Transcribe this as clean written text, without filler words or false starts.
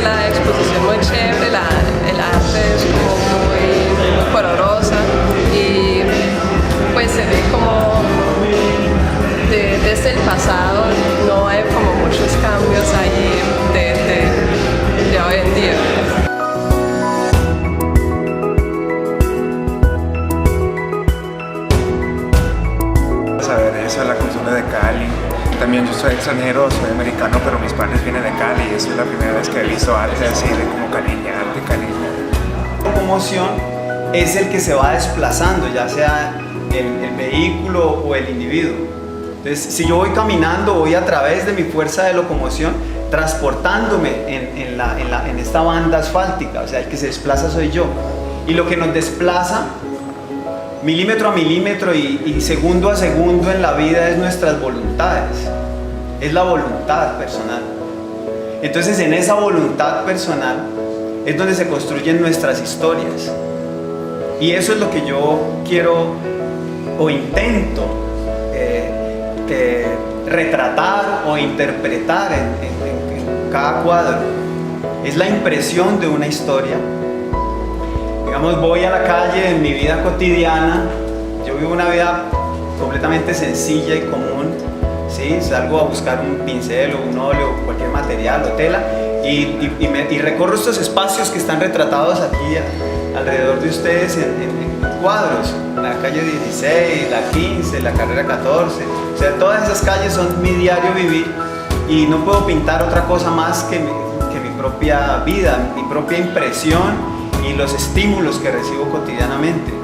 La exposición muy chévere, el arte es como muy colorosa y pues se ve como desde el pasado no hay como muchos cambios ahí de hoy en día. A ver, eso es la cultura de Cali. También yo soy extranjero, soy americano, pero mis padres vienen de Cali y esa es la primera vez que he visto arte así de como caleña, arte caleña. La locomoción es el que se va desplazando, ya sea el vehículo o el individuo. Entonces, si yo voy caminando, voy a través de mi fuerza de locomoción transportándome en esta banda asfáltica, o sea, el que se desplaza soy yo. Y lo que nos desplaza milímetro a milímetro y segundo a segundo en la vida es nuestras voluntades, es la voluntad personal. Entonces en esa voluntad personal es donde se construyen nuestras historias y eso es lo que yo quiero o intento retratar o interpretar en cada cuadro. Es la impresión de una historia. Digamos, voy a la calle en mi vida cotidiana, yo vivo una vida completamente sencilla y común, ¿sí? Salgo a buscar un pincel o un óleo, cualquier material o tela y recorro estos espacios que están retratados aquí alrededor de ustedes en cuadros, la calle 16, la 15, la carrera 14, o sea, todas esas calles son mi diario vivir y no puedo pintar otra cosa más que mi propia vida, mi propia impresión y los estímulos que recibo cotidianamente.